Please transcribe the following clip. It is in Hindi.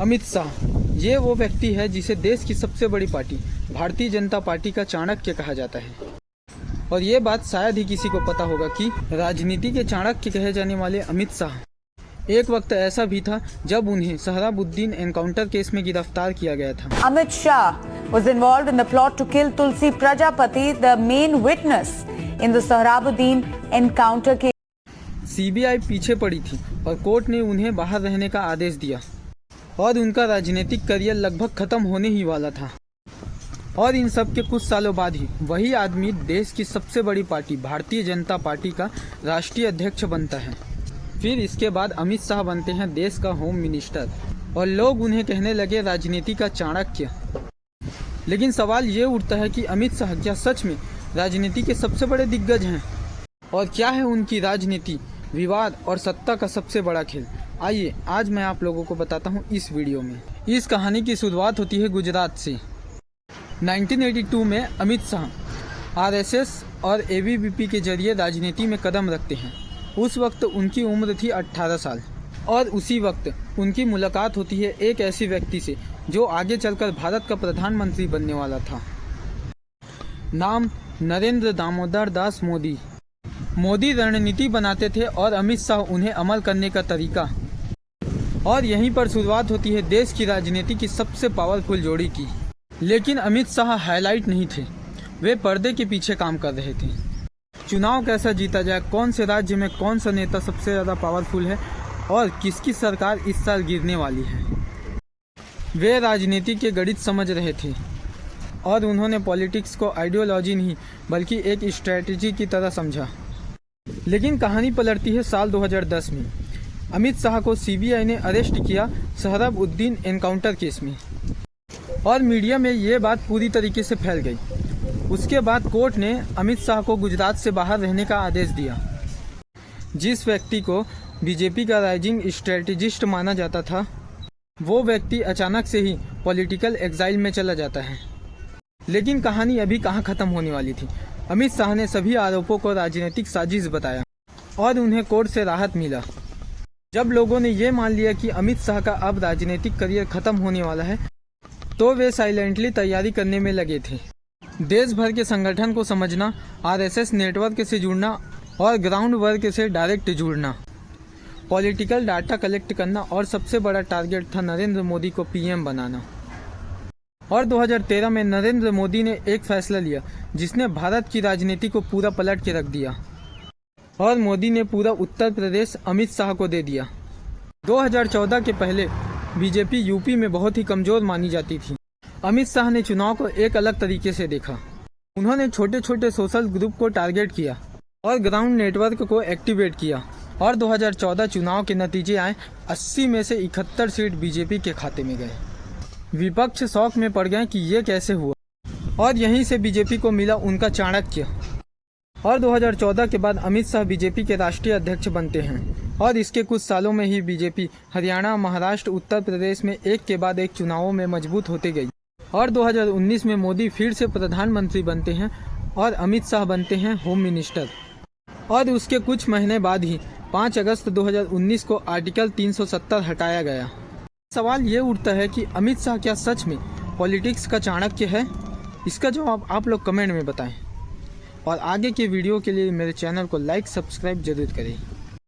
अमित शाह ये वो व्यक्ति है जिसे देश की सबसे बड़ी पार्टी भारतीय जनता पार्टी का चाणक्य कहा जाता है। और ये बात शायद ही किसी को पता होगा कि राजनीति के चाणक्य कहे जाने वाले अमित शाह एक वक्त ऐसा भी था जब उन्हें सोहराबुद्दीन एनकाउंटर केस में गिरफ्तार किया गया था। Amit Shah was involved in the plot to kill Tulsi Prajapati, the main witness in the Sohrabuddin encounter case. CBI पीछे पड़ी थी और कोर्ट ने उन्हें बाहर रहने का आदेश दिया और उनका राजनीतिक करियर लगभग खत्म होने ही वाला था। और इन सब के कुछ सालों बाद ही वही आदमी देश की सबसे बड़ी पार्टी भारतीय जनता पार्टी का राष्ट्रीय अध्यक्ष बनता है। फिर इसके बाद अमित शाह बनते हैं देश का होम मिनिस्टर और लोग उन्हें कहने लगे राजनीति का चाणक्य। लेकिन सवाल ये उठता है कि अमित शाह क्या सच में राजनीति के सबसे बड़े दिग्गज हैं? और क्या है उनकी राजनीति, विवाद और सत्ता का सबसे बड़ा खेल? आइए आज मैं आप लोगों को बताता हूँ इस वीडियो में। इस कहानी की शुरुआत होती है गुजरात से। 1982 में अमित शाह आरएसएस और एबीवीपी के जरिए राजनीति में कदम रखते हैं। उस वक्त उनकी उम्र थी 18 साल और उसी वक्त उनकी मुलाकात होती है एक ऐसे व्यक्ति से जो आगे चलकर भारत का प्रधानमंत्री बनने वाला था। नाम नरेंद्र दामोदर दास मोदी। मोदी रणनीति बनाते थे और अमित शाह उन्हें अमल करने का तरीका। और यहीं पर शुरुआत होती है देश की राजनीति की सबसे पावरफुल जोड़ी की। लेकिन अमित शाह हाईलाइट नहीं थे, वे पर्दे के पीछे काम कर रहे थे। चुनाव कैसा जीता जाए, कौन से राज्य में कौन सा नेता सबसे ज़्यादा पावरफुल है और किसकी सरकार इस साल गिरने वाली है, वे राजनीति के गणित समझ रहे थे। और उन्होंने पॉलिटिक्स को आइडियोलॉजी नहीं बल्कि एक स्ट्रेटजी की तरह समझा। लेकिन कहानी पलटती है साल 2010 में। अमित शाह को सीबीआई ने अरेस्ट किया सोहराबुद्दीन एनकाउंटर केस में और मीडिया में ये बात पूरी तरीके से फैल गई। उसके बाद कोर्ट ने अमित शाह को गुजरात से बाहर रहने का आदेश दिया। जिस व्यक्ति को बीजेपी का राइजिंग स्ट्रेटेजिस्ट माना जाता था वो व्यक्ति अचानक से ही पॉलिटिकल एग्जाइल में चला जाता है। लेकिन कहानी अभी कहाँ ख़त्म होने वाली थी। अमित शाह ने सभी आरोपों को राजनीतिक साजिश बताया और उन्हें कोर्ट से राहत मिला। जब लोगों ने ये मान लिया कि अमित शाह का अब राजनीतिक करियर खत्म होने वाला है तो वे साइलेंटली तैयारी करने में लगे थे। देश भर के संगठन को समझना, आरएसएस नेटवर्क से जुड़ना और ग्राउंड वर्क से डायरेक्ट जुड़ना, पॉलिटिकल डाटा कलेक्ट करना और सबसे बड़ा टारगेट था नरेंद्र मोदी को पीएम बनाना। और 2013 में नरेंद्र मोदी ने एक फैसला लिया जिसने भारत की राजनीति को पूरा पलट के रख दिया और मोदी ने पूरा उत्तर प्रदेश अमित शाह को दे दिया। 2014 के पहले बीजेपी यूपी में बहुत ही कमज़ोर मानी जाती थी। अमित शाह ने चुनाव को एक अलग तरीके से देखा। उन्होंने छोटे छोटे सोशल ग्रुप को टारगेट किया और ग्राउंड नेटवर्क को एक्टिवेट किया और 2014 चुनाव के नतीजे आए। 80 में से 71 सीट बीजेपी के खाते में गए। विपक्ष शौक में पड़ गए कि ये कैसे हुआ और यहीं से बीजेपी को मिला उनका चाणक्य। और 2014 के बाद अमित शाह बीजेपी के राष्ट्रीय अध्यक्ष बनते हैं और इसके कुछ सालों में ही बीजेपी हरियाणा, महाराष्ट्र, उत्तर प्रदेश में एक के बाद एक चुनावों में मजबूत होते गई। और 2019 में मोदी फिर से प्रधानमंत्री बनते हैं और अमित शाह बनते हैं होम मिनिस्टर। और उसके कुछ महीने बाद ही 5 अगस्त 2019 को आर्टिकल 370 हटाया गया। सवाल ये उठता है कि अमित शाह क्या सच में पॉलिटिक्स का चाणक्य है? इसका जवाब आप लोग कमेंट में बताएं और आगे के वीडियो के लिए मेरे चैनल को लाइक सब्सक्राइब जरूर करें।